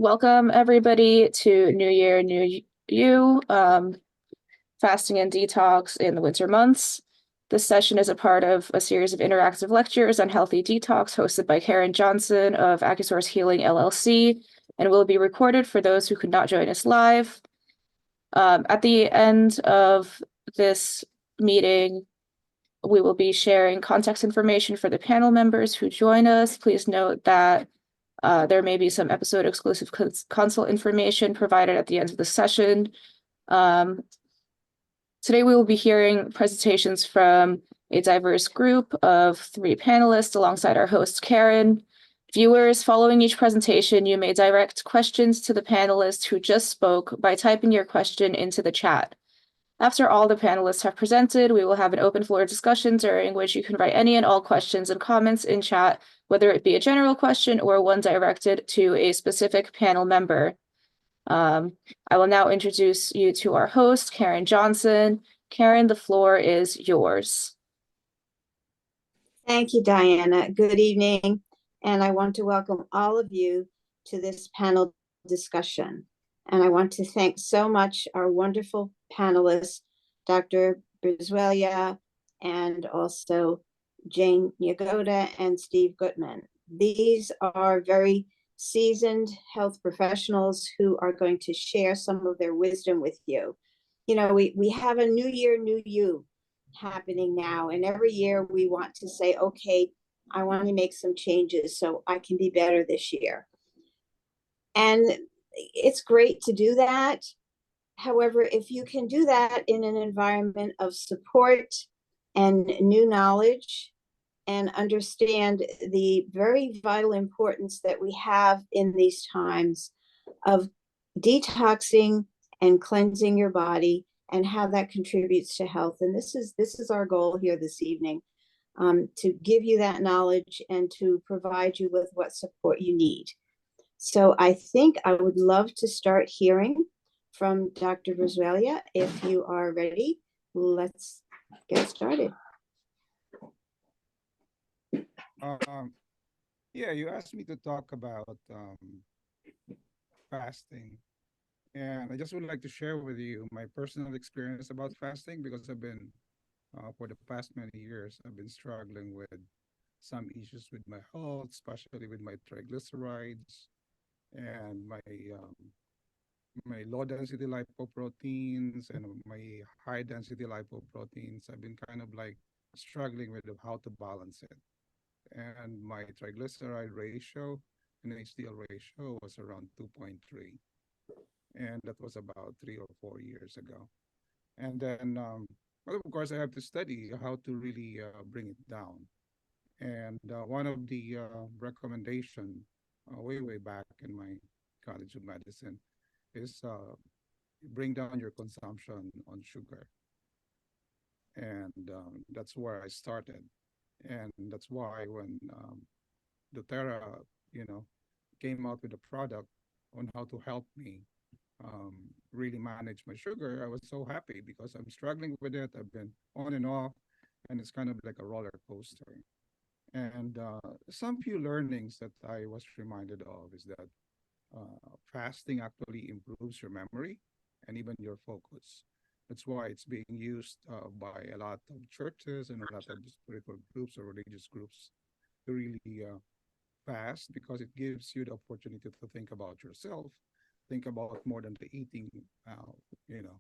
Welcome everybody to New Year, New You, Fasting and Detox in the Winter Months. This session is a part of a series of interactive lectures on healthy detox hosted by Karin Johnson of AcuSource Healing LLC and will be recorded for those who could not join us live. At the end of this meeting, we will be sharing contact information for the panel members who join us. Please note that there may be some episode exclusive consult information provided at the end of the session. Today we will be hearing presentations from a diverse group of 3 panelists alongside our host, Karin. Viewers, following each presentation, you may direct questions to the panelists who just spoke by typing your question into the chat. After all the panelists have presented, we will have an open floor discussion during which you can write any and all questions and comments in chat, whether it be a general question or one directed to a specific panel member. I will now introduce you to our host, Karin Johnson. Karin, the floor is yours. Thank you, Diana. Good evening, and I want to welcome all of you to this panel discussion. And I want to thank so much our wonderful panelists, Dr. Bruziela and also Jane Yagoda and Steve Guttman. These are very seasoned health professionals who are going to share some of their wisdom with you. You know, we have a new year, new you happening now, and every year we want to say, okay, I want to make some changes so I can be better this year. And it's great to do that. However, if you can do that in an environment of support and new knowledge, and understand the very vital importance that we have in these times of detoxing and cleansing your body and how that contributes to health. And this is our goal here this evening, to give you that knowledge and to provide you with what support you need. So I think I would love to start hearing from Dr. Bruziela. If you are ready, let's get started. Yeah, you asked me to talk about fasting, and I just would like to share with you my personal experience about fasting because I've been, for the past many years, I've been struggling with some issues with my health, especially with my triglycerides and my low density lipoproteins and my high density lipoproteins. I've been kind of like struggling with how to balance it. And my triglyceride ratio and HDL ratio was around 2.3. And that was about 3 or 4 years ago. And then, well, of course, I have to study how to really bring it down. And one of the recommendation way back in my College of Medicine is bring down your consumption on sugar. And that's where I started. And that's why when doTERRA, you know, came out with a product on how to help me really manage my sugar, I was so happy because I'm struggling with it. I've been on and off, and it's kind of like a roller coaster. And some few learnings that I was reminded of is that fasting actually improves your memory and even your focus. That's why it's being used by a lot of churches and a lot of spiritual groups or religious groups to really fast, because it gives you the opportunity to think about yourself, think about more than the eating, you know,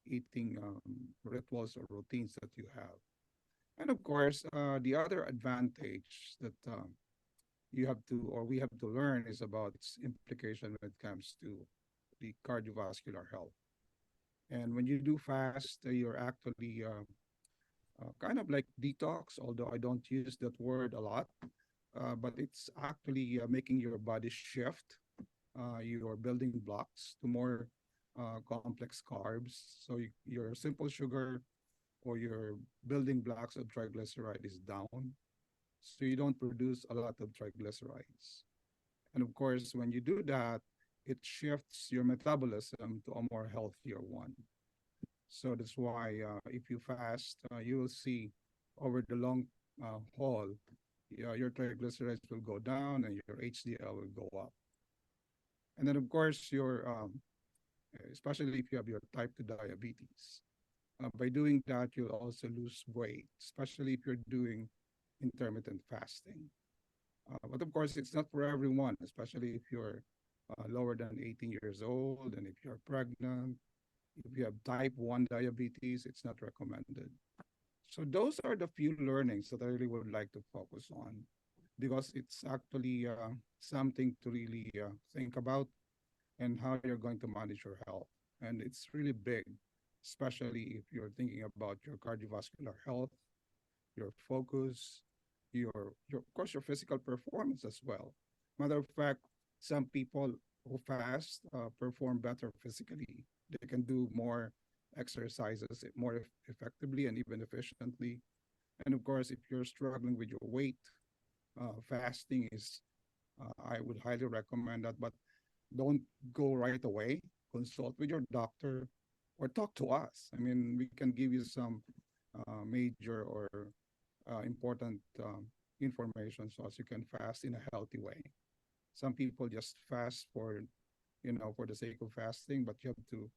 eating rituals or routines that you have. And of course, the other advantage that you have to, or we have to learn is about its implication when it comes to the cardiovascular health. And when you do fast, you're actually kind of like detox, although I don't use that word a lot, but it's actually making your body shift your building blocks to more complex carbs. So your simple sugar or your building blocks of triglyceride is down. So you don't produce a lot of triglycerides. And of course, when you do that, it shifts your metabolism to a more healthier one. So that's why if you fast, you will see over the long haul, your triglycerides will go down and your HDL will go up. And then, of course, especially if you have your type 2 diabetes. By doing that, you'll also lose weight, especially if you're doing intermittent fasting. But of course, it's not for everyone, especially if you're lower than 18 years old, and if you're pregnant, if you have type 1 diabetes, it's not recommended. So those are the few learnings that I really would like to focus on, because it's actually something to really think about, and how you're going to manage your health. And it's really big, especially if you're thinking about your cardiovascular health, your focus, of course, your physical performance as well. Matter of fact, some people who fast perform better physically. They can do more exercises more effectively and even efficiently. And of course, if you're struggling with your weight, fasting is, I would highly recommend that, but don't go right away. Consult with your doctor or talk to us. I mean, we can give you some major or important information so as you can fast in a healthy way. Some people just fast for the sake of fasting, but you have to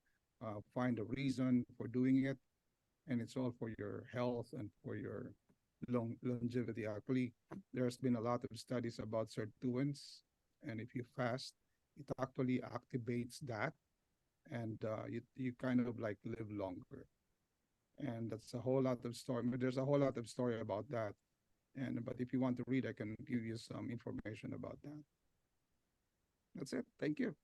find a reason for doing it, and it's all for your health and for your longevity. Actually, there's been a lot of studies about sirtuins, and if you fast, it actually activates that, and you kind of like live longer. And that's a whole lot of story. There's a whole lot of story about that. But if you want to read, I can give you some information about that. That's it. Thank you.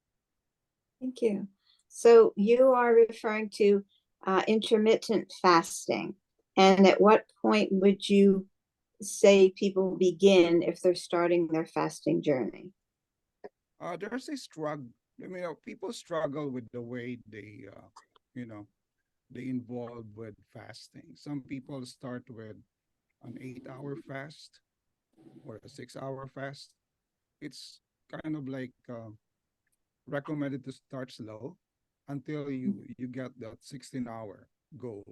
Thank you. So you are referring to intermittent fasting. And at what point would you say people begin if they're starting their fasting journey? There's a struggle. I mean, people struggle with the way you know, they involve with fasting. Some people start with an 8-hour fast or a 6-hour fast. It's kind of like recommended to start slow until you get that 16-hour goal.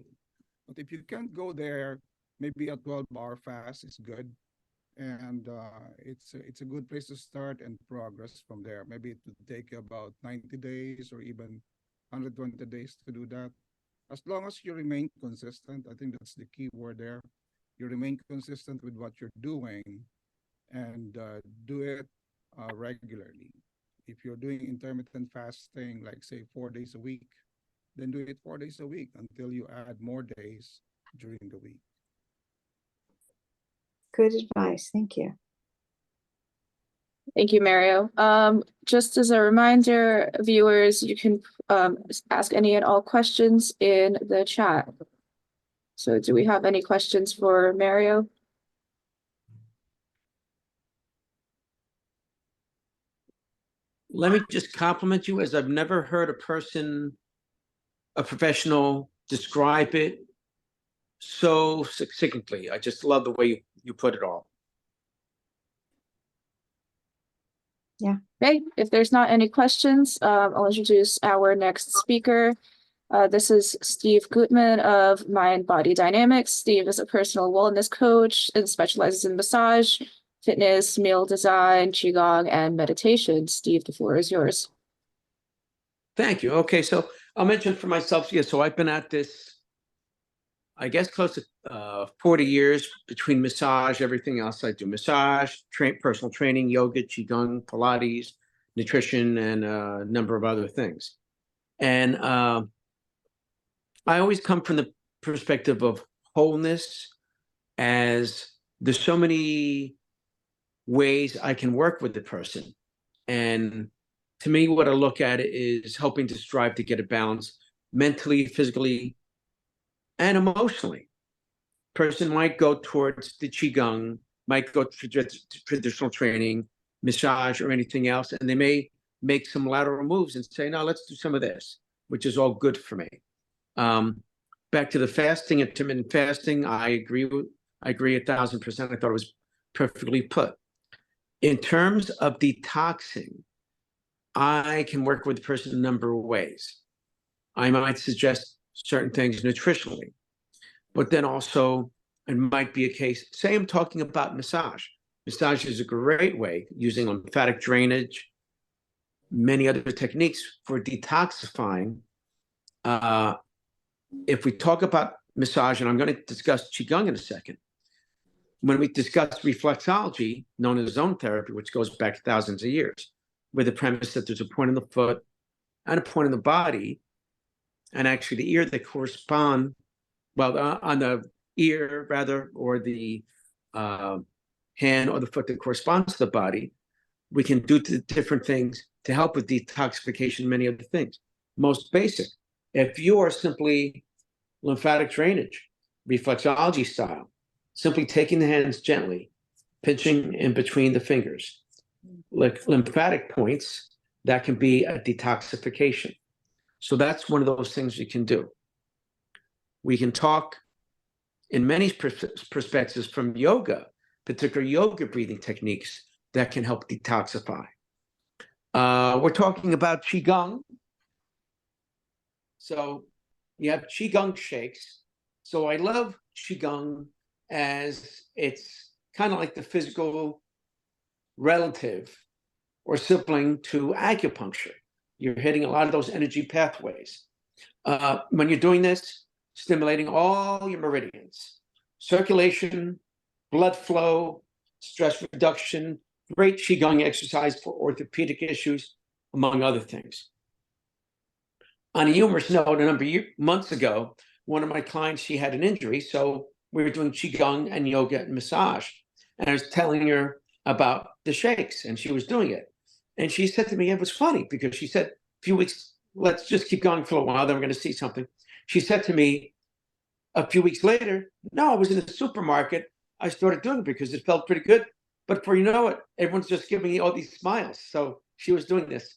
But if you can't go there, maybe a 12-hour fast is good, and it's a good place to start and progress from there. Maybe it would take about 90 days or even 120 days to do that. As long as you remain consistent, I think that's the key word there. You remain consistent with what you're doing, and do it regularly. If you're doing intermittent fasting, like say 4 days a week, then do it 4 days a week until you add more days during the week. Good advice. Thank you. Thank you, Mario. Just as a reminder, viewers, you can ask any and all questions in the chat. So do we have any questions for Mario? Let me just compliment you, as I've never heard a professional, describe it so succinctly. I just love the way you put it all. Yeah. Okay, if there's not any questions, I'll introduce our next speaker. This is Steve Guttman of Mind Body Dynamics. Steve is a personal wellness coach and specializes in massage, fitness, meal design, qigong, and meditation. Steve, the floor is yours. Thank you. Okay, so I'll mention for myself, yeah, so I've been at this, I guess, close to 40 years between massage, everything else. I do massage, personal training, yoga, qigong, Pilates, nutrition, and a number of other things. And I always come from the perspective of wholeness, as there's so many ways I can work with the person. And to me, what I look at is helping to strive to get a balance mentally, physically, and emotionally. Person might go towards the qigong, might go to traditional training, massage, or anything else, and they may make some lateral moves and say, no, let's do some of this, which is all good for me. Back to the fasting, intermittent fasting, I agree 1,000%. I thought it was perfectly put. In terms of detoxing, I can work with the person in a number of ways. I might suggest certain things nutritionally, but then also it might be a case, say I'm talking about massage. Massage is a great way, using lymphatic drainage, many other techniques for detoxifying. If we talk about massage, and I'm going to discuss Qigong in a second, when we discuss reflexology, known as zone therapy, which goes back thousands of years, with the premise that there's a point in the foot and a point in the body, and actually the ear that correspond, well, on the ear rather, or the hand or the foot that corresponds to the body, we can do different things to help with detoxification and many other things. Most basic, if you are simply lymphatic drainage, reflexology style, simply taking the hands gently, pinching in between the fingers, like lymphatic points, that can be a detoxification. So that's one of those things you can do. We can talk in many perspectives from yoga, particular yoga breathing techniques that can help detoxify. We're talking about Qigong. So you have Qigong shakes. So I love Qigong as it's kind of like the physical relative or sibling to acupuncture. You're hitting a lot of those energy pathways. When you're doing this, stimulating all your meridians, circulation, blood flow, stress reduction, great Qigong exercise for orthopedic issues, among other things. On a humorous note, a number of months ago, one of my clients, she had an injury, so we were doing Qigong and yoga and massage. And I was telling her about the shakes, and she was doing it. And she said to me, it was funny, because she said, a few weeks, let's just keep going for a while, then we're going to see something. She said to me a few weeks later, no, I was in the supermarket. I started doing it because it felt pretty good. But before you know it, everyone's just giving me all these smiles. So she was doing this.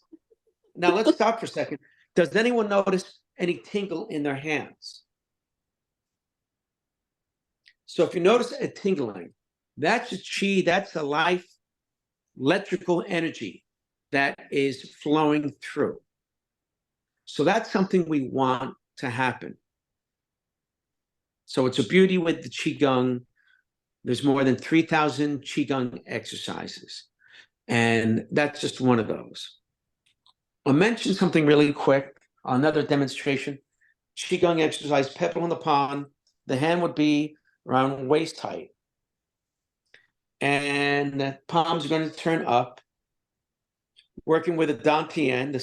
Now let's stop for a second. Does anyone notice any tingle in their hands? So if you notice a tingling, that's a chi, that's a life, electrical energy that is flowing through. So that's something we want to happen. So it's a beauty with the Qigong. There's more than 3,000 Qigong exercises. And that's just one of those. I'll mention something really quick, another demonstration. Qigong exercise, pebble in the pond. The hand would be around waist height. And the palms are going to turn up. Working with a Dantian,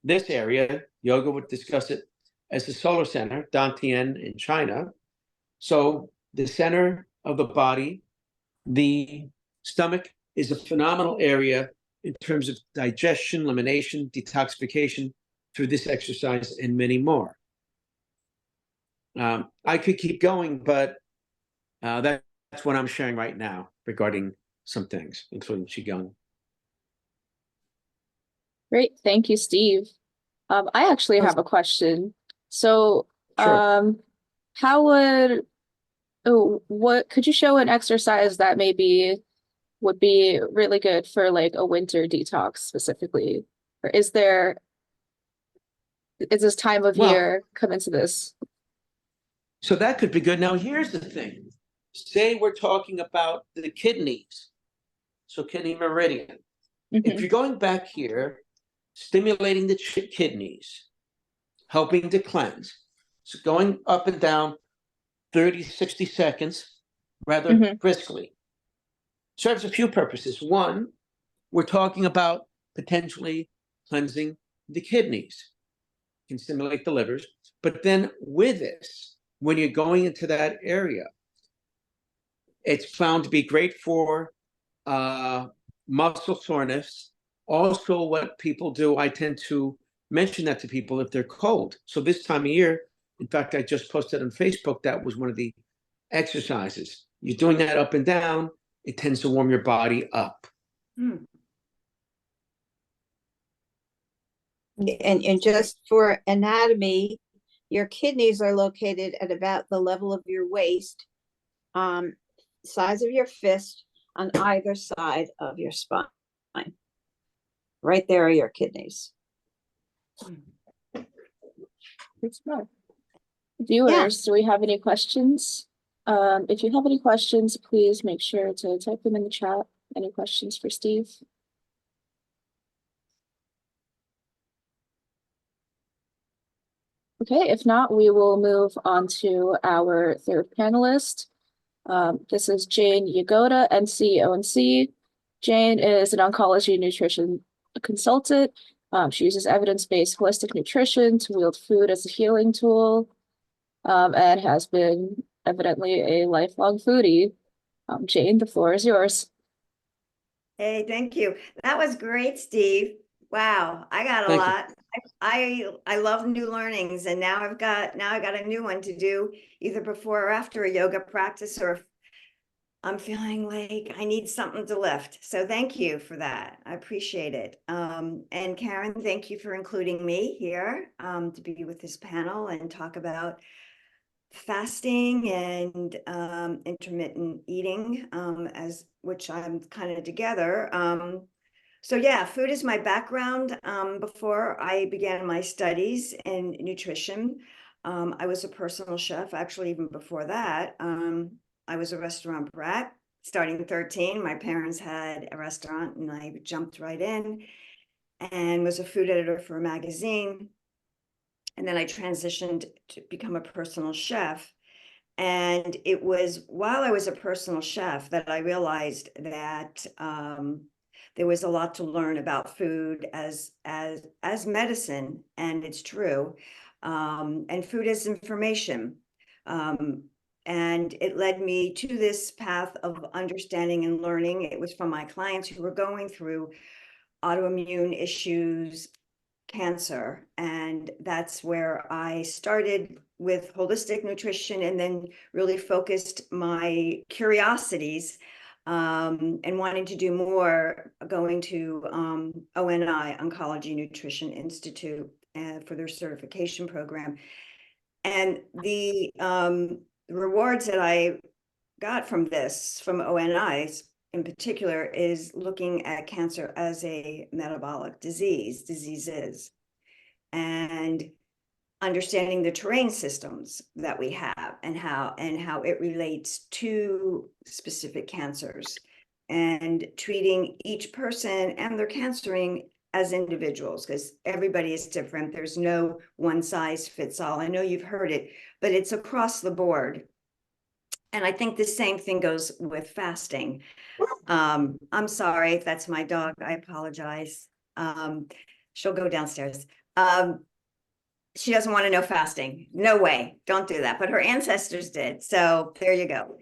this area, yoga would discuss it as the solar center, Dantian in China. So the center of the body, the stomach is a phenomenal area in terms of digestion, elimination, detoxification through this exercise and many more. I could keep going, but that's what I'm sharing right now regarding some things, including Qigong. Great, thank you, Steve. I actually have a question. So, Sure. what could you show an exercise that maybe would be really good for like a winter detox specifically? Or is this time of year come into this? So that could be good. Now, here's the thing. Say we're talking about the kidneys. So kidney meridian. If you're going back here, stimulating the kidneys, helping to cleanse. So going up and down 30, 60 seconds, rather briskly. Serves a few purposes. One, we're talking about potentially cleansing the kidneys. Can stimulate the livers. But then with this, when you're going into that area, it's found to be great for muscle soreness. Also, what people do, I tend to mention that to people if they're cold. So this time of year, in fact, I just posted on Facebook, that was one of the exercises. You're doing that up and down, it tends to warm your body up. And just for anatomy, your kidneys are located at about the level of your waist, size of your fist on either side of your spine. Right there are your kidneys. Viewers, do we have any questions? If you have any questions, please make sure to type them in the chat. Any questions for Steve? Okay, if not, we will move on to our third panelist. This is Jane Yagoda, NC ONC. Jane is an oncology nutrition consultant. She uses evidence-based holistic nutrition to wield food as a healing tool, and has been evidently a lifelong foodie. Jane, the floor is yours. Hey, thank you. That was great, Steve. Wow, I got a Thank you. lot. I love new learnings, and now I got a new one to do either before or after a yoga practice, or if I'm feeling like I need something to lift. So thank you for that. I appreciate it. And Karin, thank you for including me here to be with this panel and talk about fasting and intermittent eating, as which I'm kind of together. So yeah, food is my background. Before I began my studies in nutrition, I was a personal chef. Actually, even before that, I was a restaurant brat. Starting 13, my parents had a restaurant and I jumped right in and was a food editor for a magazine. And then I transitioned to become a personal chef. And it was while I was a personal chef that I realized that there was a lot to learn about food as medicine, and it's true. And food is information. And it led me to this path of understanding and learning. It was from my clients who were going through autoimmune issues, cancer, and that's where I started with holistic nutrition, and then really focused my curiosities and wanting to do more, going to ONI, Oncology Nutrition Institute, for their certification program. And the rewards that I got from this, from ONI's in particular, is looking at cancer as a metabolic diseases, and understanding the terrain systems that we have and how it relates to specific cancers, and treating each person and their cancering as individuals, because everybody is different. There's no one size fits all. I know you've heard it, but it's across the board. And I think the same thing goes with fasting. I'm sorry, that's my dog. I apologize. She'll go downstairs. She doesn't want to know fasting. No way, don't do that. But her ancestors did. So there you go.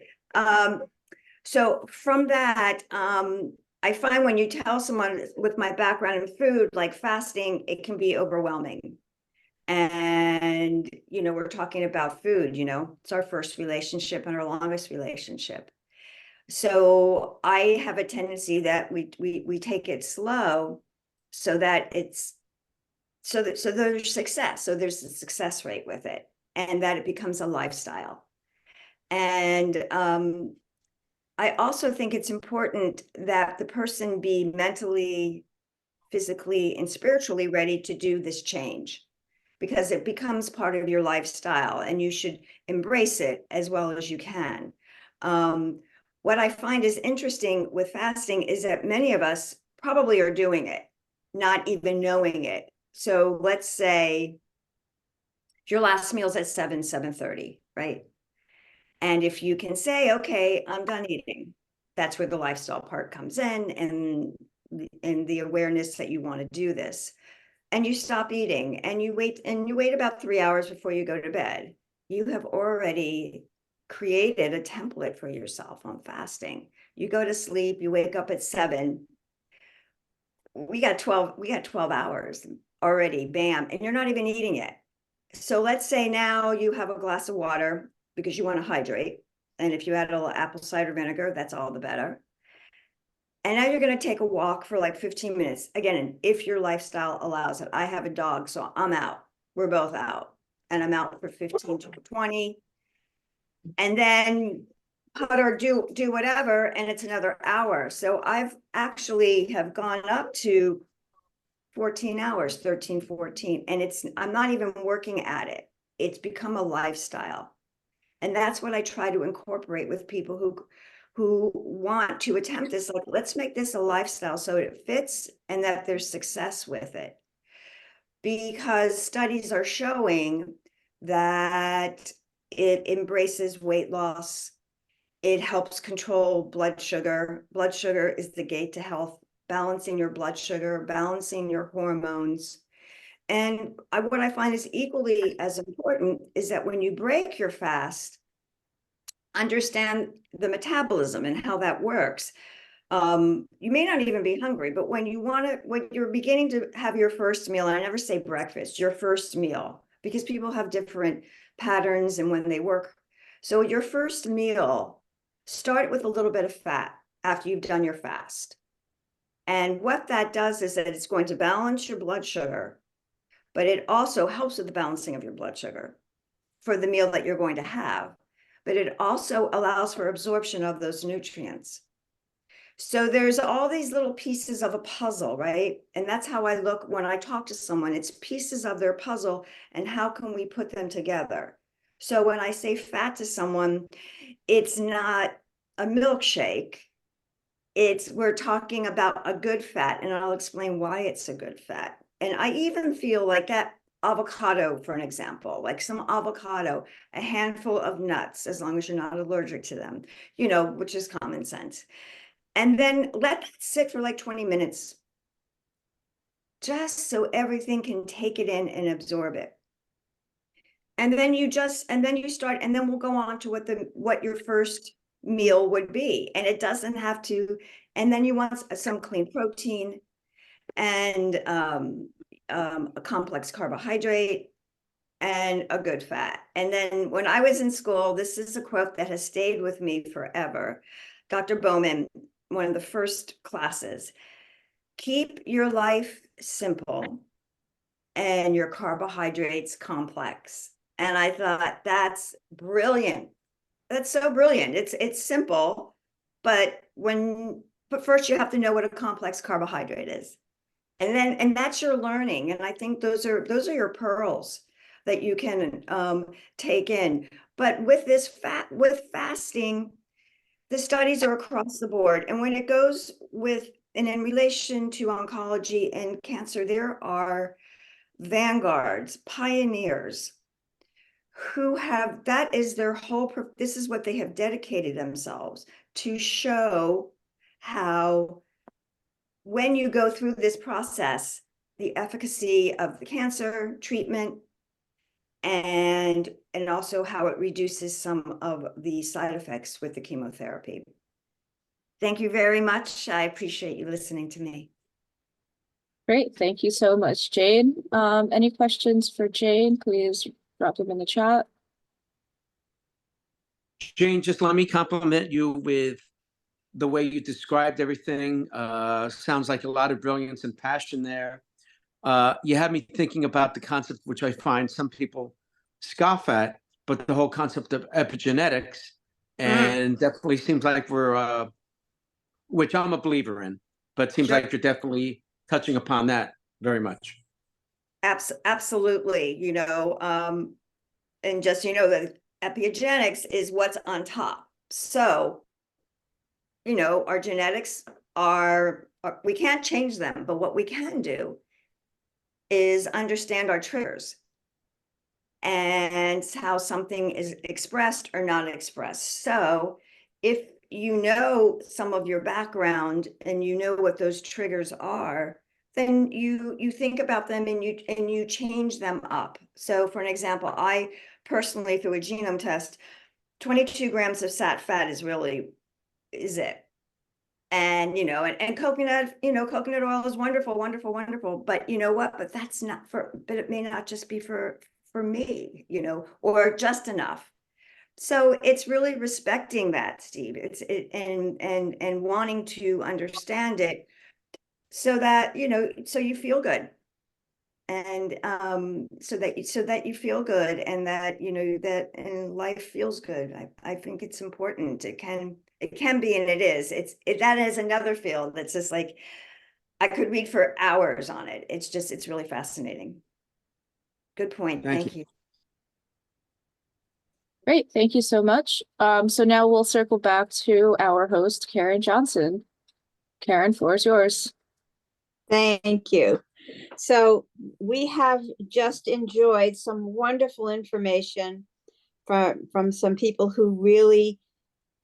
So from that, I find when you tell someone with my background in food, like fasting, it can be overwhelming. And, we're talking about food, it's our first relationship and our longest relationship. So I have a tendency that we take it slow, so that it's, so there's success. So there's a success rate with it, and that it becomes a lifestyle. And I also think it's important that the person be mentally, physically, and spiritually ready to do this change, because it becomes part of your lifestyle and you should embrace it as well as you can. What I find is interesting with fasting is that many of us probably are doing it, not even knowing it. So let's say your last meal's at 7:30, right? And if you can say, okay, I'm done eating, that's where the lifestyle part comes in, and the awareness that you want to do this. And you stop eating and you wait about 3 hours before you go to bed. You have already created a template for yourself on fasting. You go to sleep, you wake up at 7. We got 12 hours already, bam, and you're not even eating it. So let's say now you have a glass of water because you want to hydrate. And if you add a little apple cider vinegar, that's all the better. And now you're going to take a walk for like 15 minutes. Again, if your lifestyle allows it. I have a dog, so I'm out. We're both out. And I'm out for 15 to 20. And then put or do whatever, and it's another hour. So I've actually have gone up to 14 hours, 13, 14. And I'm not even working at it. It's become a lifestyle. And that's what I try to incorporate with people who want to attempt this. Like, let's make this a lifestyle so it fits and that there's success with it. Because studies are showing that it embraces weight loss. It helps control blood sugar. Blood sugar is the gate to health, balancing your blood sugar, balancing your hormones. And what I find is equally as important is that when you break your fast, understand the metabolism and how that works. You may not even be hungry, but when you're beginning to have your first meal, and I never say breakfast, your first meal, because people have different patterns and when they work. So your first meal, start with a little bit of fat after you've done your fast. And what that does is that it's going to balance your blood sugar, but it also helps with the balancing of your blood sugar for the meal that you're going to have. But it also allows for absorption of those nutrients. So there's all these little pieces of a puzzle, right? And that's how I look when I talk to someone. It's pieces of their puzzle, and how can we put them together? So when I say fat to someone, it's not a milkshake. We're talking about a good fat, and I'll explain why it's a good fat. And I even feel like that avocado, for an example, like some avocado, a handful of nuts, as long as you're not allergic to them, which is common sense. And then let that sit for like 20 minutes, just so everything can take it in and absorb it. And then you start, and then we'll go on to what your first meal would be. And it doesn't have to, and then you want some clean protein and a complex carbohydrate and a good fat. And then when I was in school, this is a quote that has stayed with me forever. Dr. Bowman, one of the first classes, keep your life simple and your carbohydrates complex. And I thought, that's brilliant. That's so brilliant. It's simple, but first you have to know what a complex carbohydrate is. And that's your learning. And I think those are your pearls that you can take in. But with fasting, the studies are across the board. And when it goes and in relation to oncology and cancer, there are vanguards, pioneers who this is what they have dedicated themselves to show how, when you go through this process, the efficacy of the cancer treatment and also how it reduces some of the side effects with the chemotherapy. Thank you very much. I appreciate you listening to me. Great. Thank you so much, Jane. Any questions for Jane? Please drop them in the chat. Jane, just let me compliment you with the way you described everything. Sounds like a lot of brilliance and passion there. You had me thinking about the concept, which I find some people scoff at, but the whole concept of epigenetics, and definitely seems like we're, which I'm a believer in, but seems Sure. like you're definitely touching upon that very much. Absolutely. And just, that epigenetics is what's on top. So, our genetics we can't change them, but what we can do is understand our triggers and how something is expressed or not expressed. So if you know some of your background and you know what those triggers are, then you think about them and you change them up. So for an example, I personally, through a genome test, 22 grams of fat is it. And, and coconut oil is wonderful, wonderful, wonderful. But you know what? But but it may not just be for me, or just enough. So it's really respecting that, Steve. And wanting to understand it so that, so you feel good. And so that you feel good, and that and life feels good. I think it's important. It can be, and it is. That is another field that's just like, I could read for hours on it. It's really fascinating. Good point. Thank you. Great. Thank you so much. So now we'll circle back to our host, Karin Johnson. Karin, floor is yours. Thank you. So we have just enjoyed some wonderful information from some people who really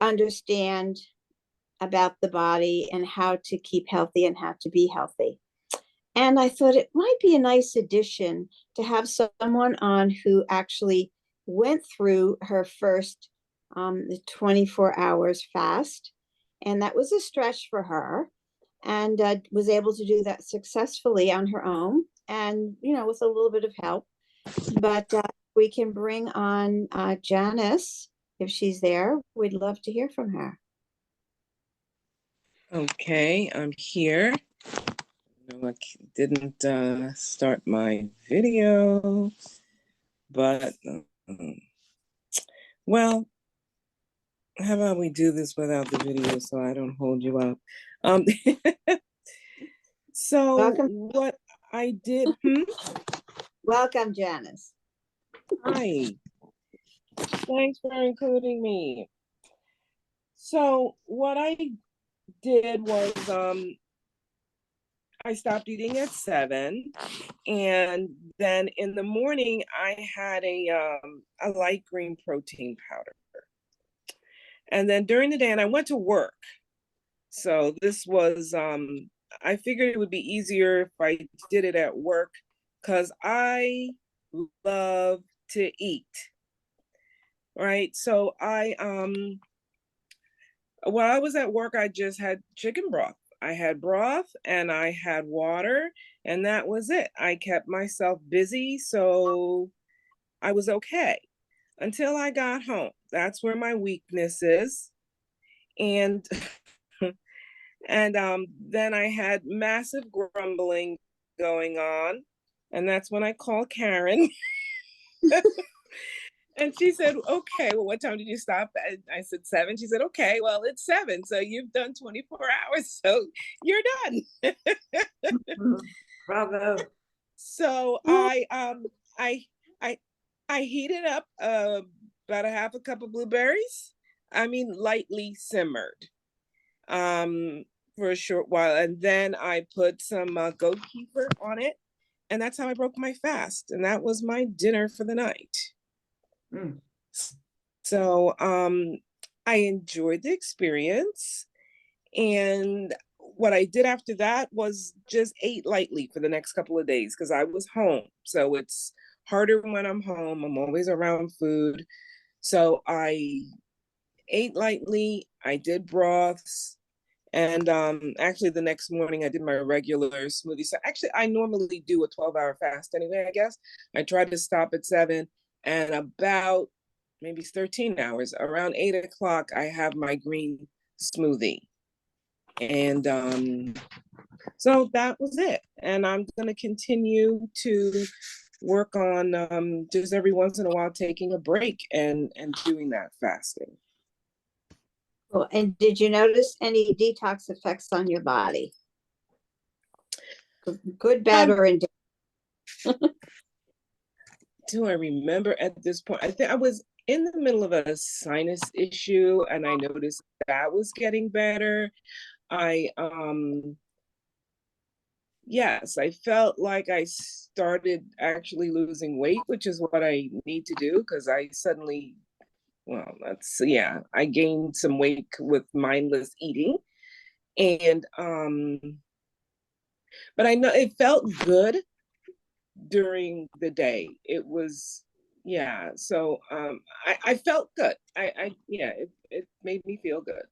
understand about the body and how to keep healthy and how to be healthy. And I thought it might be a nice addition to have someone on who actually went through her first 24 hours fast. And that was a stretch for her, and was able to do that successfully on her own, and, you know, with a little bit of help. But we can bring on Janice if she's there. We'd love to hear from her. Okay, I'm here. No, I didn't start my video, but well, how about we do this without the video so I don't hold you up? So Welcome. what I did, Welcome, Janice. hi, thanks for including me. So what I did was I stopped eating at 7, and then in the morning I had a light green protein powder. And then during the day, and I went to work. So this was I figured it would be easier if I did it at work because I love to eat. Right. So while I was at work, I just had chicken broth. I had broth and I had water, and that was it. I kept myself busy, so I was okay until I got home. That's where my weakness is. And and then I had massive grumbling going on, and that's when I called Karin. And she said, okay, well, what time did you stop? I said 7. She said, okay, well, it's 7. So you've done 24 hours. So you're done. Bravo. So I heated up about a half a cup of blueberries. I mean, lightly simmered for a short while. And then I put some goat kefir on it. And that's how I broke my fast. And that was my dinner for the night. So I enjoyed the experience, and what I did after that was just ate lightly for the next couple of days because I was home. So it's harder when I'm home. I'm always around food. So I ate lightly. I did broths. And actually the next morning I did my regular smoothie. So actually I normally do a 12-hour fast anyway, I guess. I tried to stop at 7, and about maybe 13 hours, around 8 o'clock, I have my green smoothie. And so that was it. And I'm gonna continue to work on just every once in a while taking a break and doing that fasting. Cool. And did you notice any detox effects on your body? Good, bad, or indifferent? Do I remember at this point? I think I was in the middle of a sinus issue, and I noticed that was getting better. Yes, I felt like I started actually losing weight, which is what I need to do because I suddenly, well, I gained some weight with mindless eating. And but I know it felt good during the day. It was, yeah, so I felt good. It made me feel good.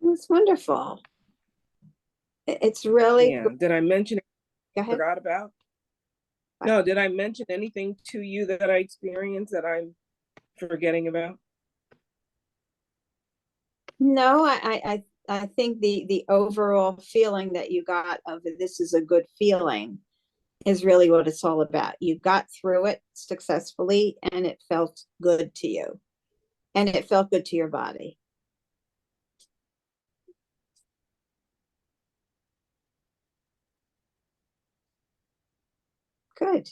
It's wonderful. It's really Yeah. Did I mention Go I ahead. forgot about? No, did I mention anything to you that I experienced that I'm forgetting about? No, I think the overall feeling that you got of this is a good feeling is really what it's all about. You got through it successfully, and it felt good to you, and it felt good to your body. Good.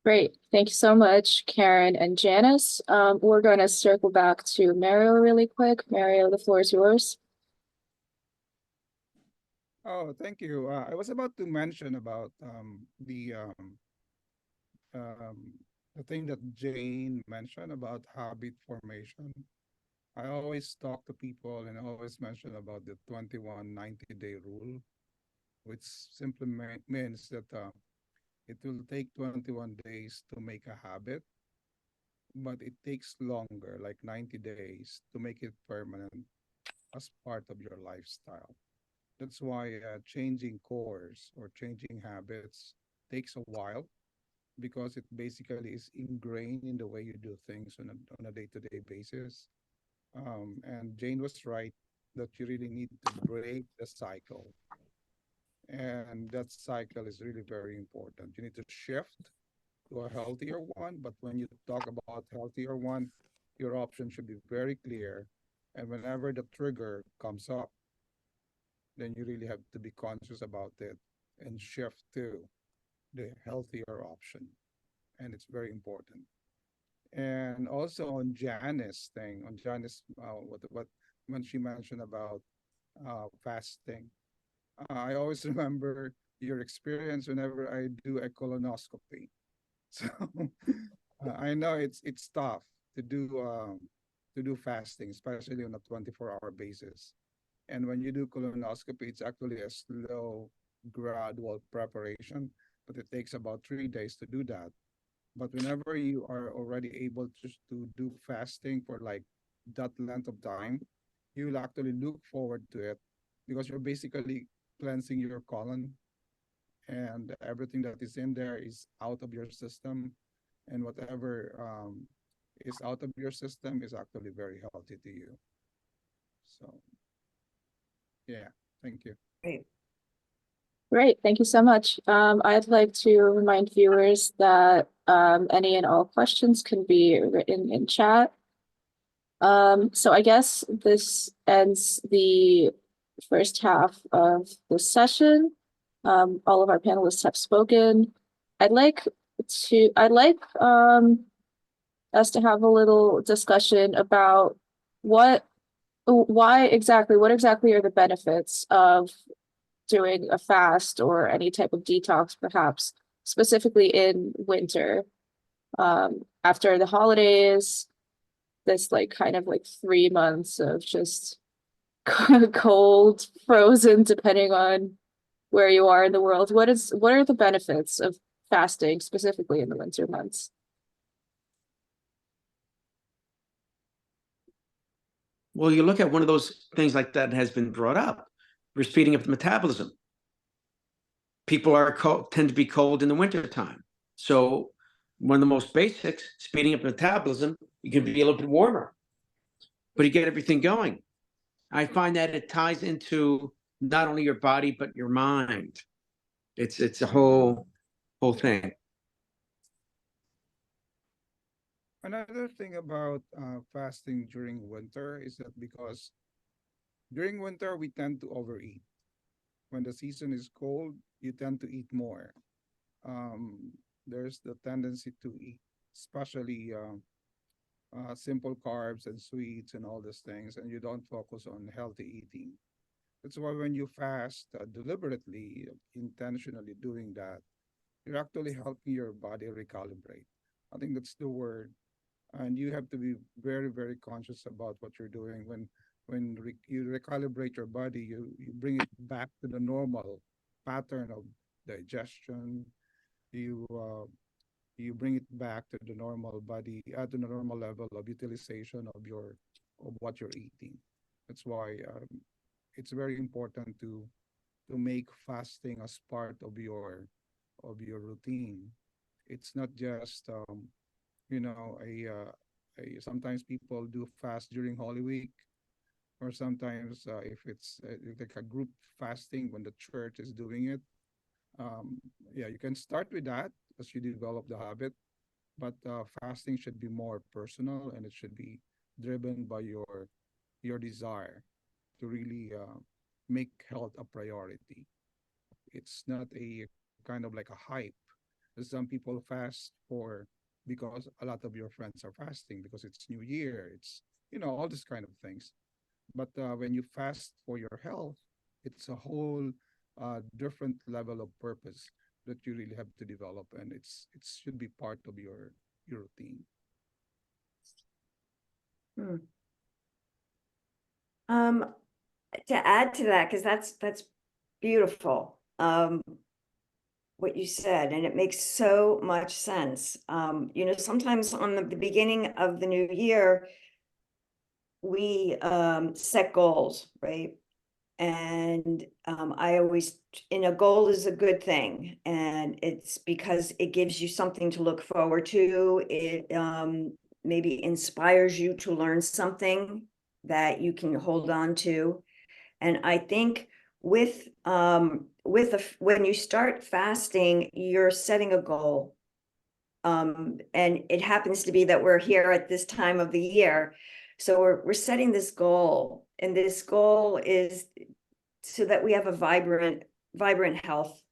Great. Thank you so much, Karin and Janice. We're going to circle back to Mario really quick. Mario, the floor is yours. Oh, thank you. I was about to mention about um, the thing that Jane mentioned about habit formation. I always talk to people and I always mention about the 21 90-day rule, which simply means that it will take 21 days to make a habit, but it takes longer, like 90 days, to make it permanent as part of your lifestyle. That's why changing course or changing habits takes a while because it basically is ingrained in the way you do things on a day-to-day basis. And Jane was right that you really need to break the cycle. And that cycle is really very important. You need to shift to a healthier one. But when you talk about healthier one, your option should be very clear. And whenever the trigger comes up, then you really have to be conscious about it and shift to the healthier option. And it's very important. And also on Janice thing, on Janice, what when she mentioned about fasting, I always remember your experience whenever I do a colonoscopy. So I know it's tough to do fasting, especially on a 24-hour basis. And when you do colonoscopy, it's actually a slow, gradual preparation, but it takes about 3 days to do that. But whenever you are already able to do fasting for like that length of time, you will actually look forward to it because you're basically cleansing your colon and everything that is in there is out of your system. And whatever is out of your system is actually very healthy to you. So, yeah, thank you. Great. Great, thank you so much. I'd like to remind viewers that any and all questions can be written in chat. So I guess this ends the first half of the session. All of our panelists have spoken. I'd like us to have a little discussion about what what exactly are the benefits of doing a fast or any type of detox, perhaps specifically in winter. After the holidays, this like kind of like 3 months of just cold, frozen, depending on where you are in the world. What are the benefits of fasting specifically in the winter months? Well, you look at one of those things like that has been brought up. We're speeding up the metabolism. People are cold, tend to be cold in the wintertime. So one of the most basics, speeding up metabolism, you can be a little bit warmer, but you get everything going. I find that it ties into not only your body, but your mind. It's a whole thing. Another thing about fasting during winter is that because during winter we tend to overeat. When the season is cold, you tend to eat more. Um, there's the tendency to eat, especially simple carbs and sweets and all these things, and you don't focus on healthy eating. That's why when you fast deliberately, intentionally doing that, you're actually helping your body recalibrate. I think that's the word. And you have to be very, very conscious about what you're doing. When you recalibrate your body, you bring it back to the normal pattern of digestion. You you bring it back to the normal body, to the normal level of utilization of what you're eating. That's why it's very important to make fasting as part of your routine. It's not just sometimes people do fast during Holy Week, or sometimes if it's like a group fasting when the church is doing it. Yeah, you can start with that as you develop the habit, but fasting should be more personal and it should be driven by your desire to really make health a priority. It's not a kind of like a hype. Some people fast for because a lot of your friends are fasting because it's New Year. It's all these kind of things. But when you fast for your health, it's a whole a different level of purpose that you really have to develop, and it should be part of your routine. Hmm. To add to that, because that's beautiful, what you said, and it makes so much sense. You know, sometimes on the beginning of the new year, we set goals, right? And I always, and a goal is a good thing, and it's because it gives you something to look forward to. It maybe inspires you to learn something that you can hold on to. And I think with when you start fasting, you're setting a goal. And it happens to be that we're here at this time of the year. So we're setting this goal, and this goal is so that we have a vibrant health.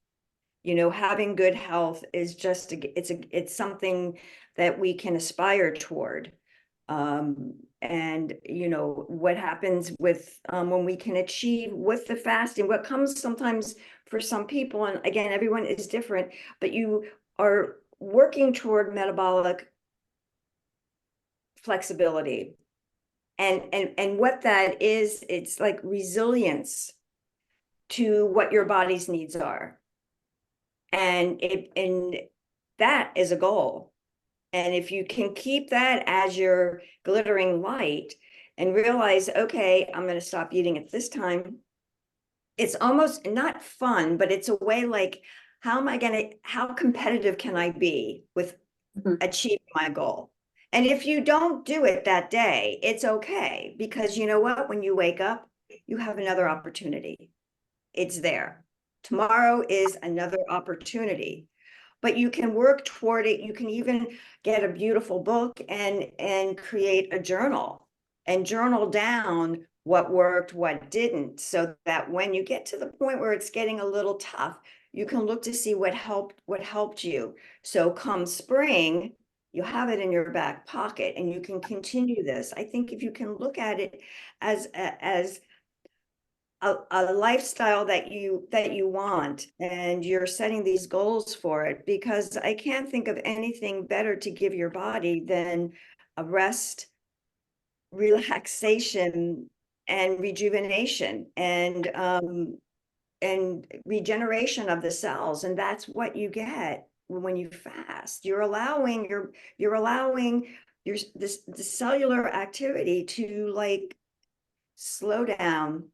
You know, having good health is just it's something that we can aspire toward. And you know what happens with when we can achieve with the fasting, what comes sometimes for some people, and again, everyone is different, but you are working toward metabolic flexibility. And what that is, it's like resilience to what your body's needs are. And that is a goal. And if you can keep that as your glittering light and realize, okay, I'm going to stop eating at this time. It's almost not fun, but it's a way like, how competitive can I be with achieving my goal? And if you don't do it that day, it's okay, because you know what? When you wake up, you have another opportunity. It's there. Tomorrow is another opportunity, but you can work toward it. You can even get a beautiful book and create a journal and journal down what worked, what didn't, so that when you get to the point where it's getting a little tough, you can look to see what helped you. So come spring, you have it in your back pocket and you can continue this. I think if you can look at it as a lifestyle that you want, and you're setting these goals for it, because I can't think of anything better to give your body than a rest, relaxation, and rejuvenation, and regeneration of the cells. And that's what you get when you fast. You're allowing the cellular activity to like slow down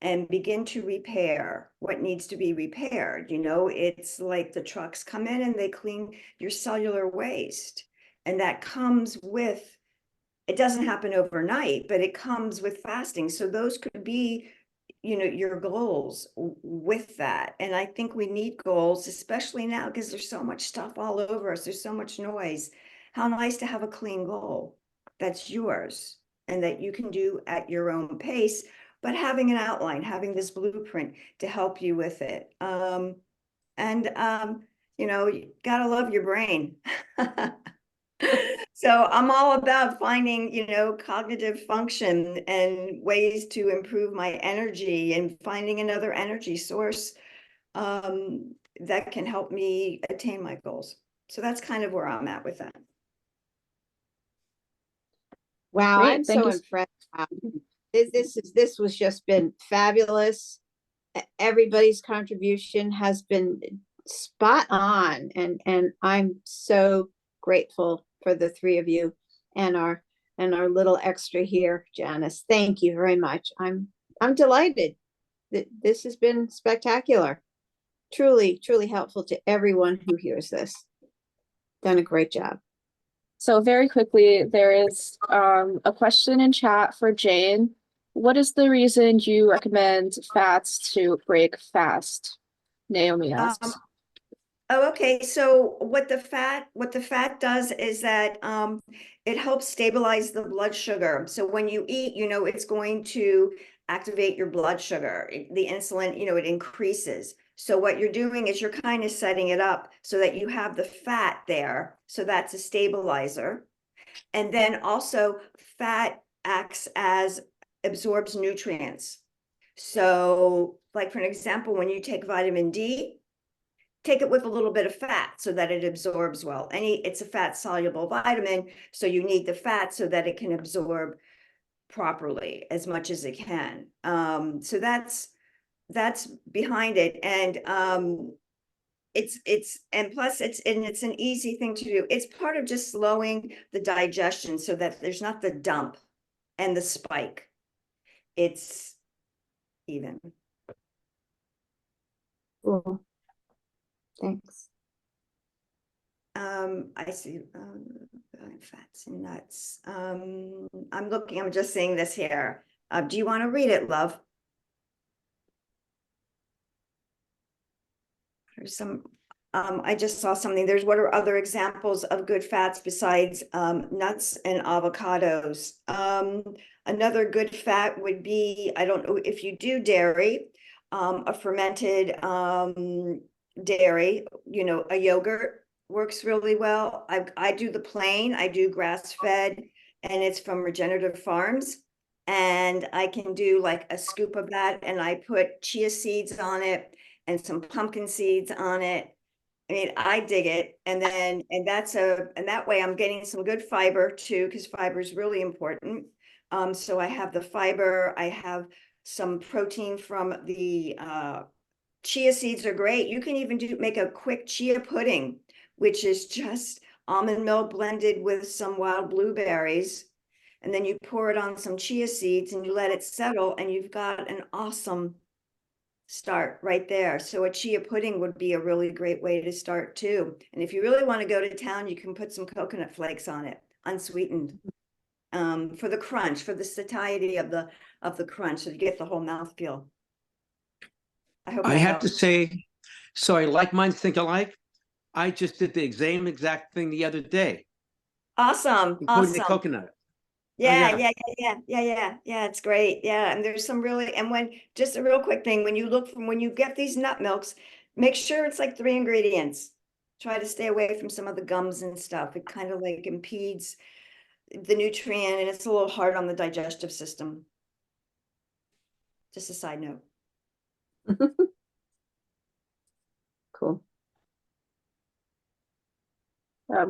and begin to repair what needs to be repaired. You know, it's like the trucks come in and they clean your cellular waste. And that comes with, it doesn't happen overnight, but it comes with fasting. So those could be, you know, your goals with that. And I think we need goals, especially now, because there's so much stuff all over us. There's so much noise. How nice to have a clean goal that's yours and that you can do at your own pace, but having an outline, having this blueprint to help you with it. You know, you gotta love your brain. So I'm all about finding, you know, cognitive function and ways to improve my energy, and finding another energy source that can help me attain my goals. So that's kind of where I'm at with that. Wow, Great, I'm thank so you. impressed. This was just been fabulous. Everybody's contribution has been spot on, and I'm so grateful for the three of you and our little extra here, Janice. Thank you very much. I'm delighted that this has been spectacular. Truly, truly helpful to everyone who hears this. Done a great job. So very quickly, there is a question in chat for Jane. What is the reason you recommend fats to break fast? Naomi asks. Oh, okay. So what the fat does is that it helps stabilize the blood sugar. So when you eat, you know, it's going to activate your blood sugar. The insulin, you know, it increases. So what you're doing is you're kind of setting it up so that you have the fat there. So that's a stabilizer. And then also fat acts as absorbs nutrients. So like for an example, when you take vitamin D, take it with a little bit of fat so that it absorbs well. It's a fat soluble vitamin, so you need the fat so that it can absorb properly as much as it can. So that's behind it. And it's an easy thing to do. It's part of just slowing the digestion so that there's not the dump and the spike. It's even. Cool. Thanks. I see fats and nuts. I'm just seeing this here. Do you want to read it, love? There's some, I just saw something. There's what are other examples of good fats besides nuts and avocados? Another good fat would be, I don't know if you do dairy, a fermented dairy, a yogurt works really well. I do the plain, I do grass-fed, and it's from Regenerative Farms. And I can do like a scoop of that, and I put chia seeds on it and some pumpkin seeds on it. I mean, I dig it. And that way I'm getting some good fiber too, because fiber is really important. So I have the fiber, I have some protein from the chia seeds are great. You can even make a quick chia pudding, which is just almond milk blended with some wild blueberries. And then you pour it on some chia seeds and you let it settle, and you've got an awesome start right there. So a chia pudding would be a really great way to start too. And if you really want to go to town, you can put some coconut flakes on it, unsweetened, for the crunch, for the satiety of the crunch, so you get the whole mouthfeel. I have to say, so I like minds think alike. I just did the same exact thing the other day, Awesome. including the coconut. Yeah, it's great. Yeah, and there's some really, and just a real quick thing, when you get these nut milks, make sure it's like 3 ingredients. Try to stay away from some of the gums and stuff. It kind of like impedes the nutrient, and it's a little hard on the digestive system. Just a side note. Cool.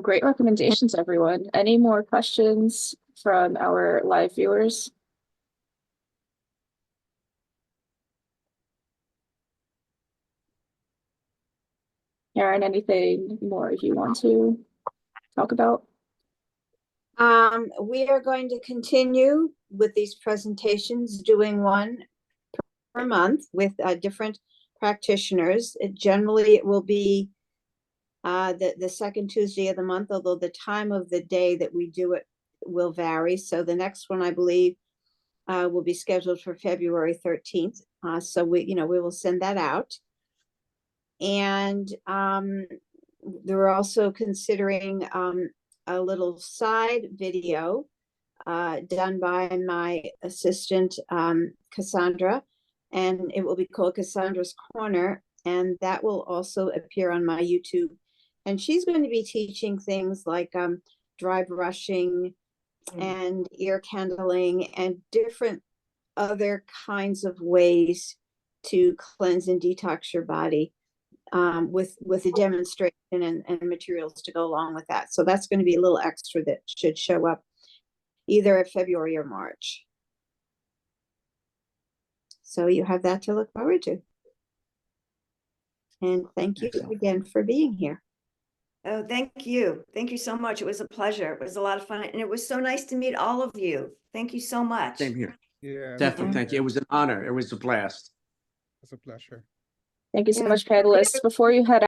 Great recommendations, everyone. Any more questions from our live viewers? Karin, anything more you want to talk about? We are going to continue with these presentations, doing one per month with different practitioners. Generally, it will be the second Tuesday of the month, although the time of the day that we do it will vary. So the next one, I believe, will be scheduled for February 13th. So we will send that out. And we're also considering a little side video done by my assistant, Cassandra, and it will be called Cassandra's Corner, and that will also appear on my YouTube. And she's going to be teaching things like dry brushing and ear candling and different other kinds of ways to cleanse and detox your body, with a demonstration and materials to go along with that. So that's going to be a little extra that should show up either at February or March. So you have that to look forward to. And thank you again for being here. Oh, thank you. Thank you so much. It was a pleasure. It was a lot of fun. And it was so nice to meet all of you. Thank you so much. Same here. Yeah, Definitely. Thank you. It was an honor. It was a blast. It's a pleasure. Thank you so Yeah. much, panelists. Before you head